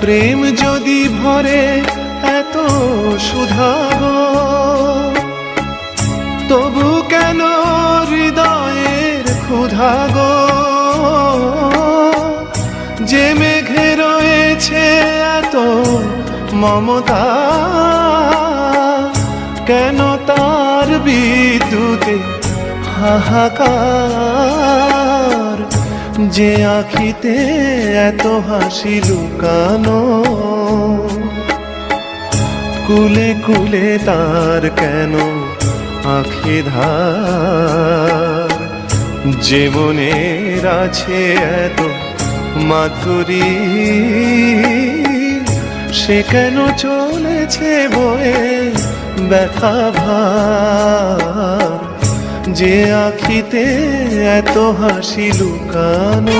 প্রেম যদি ভরে এত সুধাগো, তবু কেন হৃদয়ের ক্ষুধাগো? যে মেঘে রয়েছে এত মমতা, কেন তার বিদ্যুতে হাহাকার? যে আখিতে এত হাসি লুকানো, কুলে কুলে তার কেন আঁখি ধার? যে মনের আছে এত মাধুরী, সে কেন চলেছে বয়ে ব্যথা ভার? যে আখিতে এত হাসি লুকানো।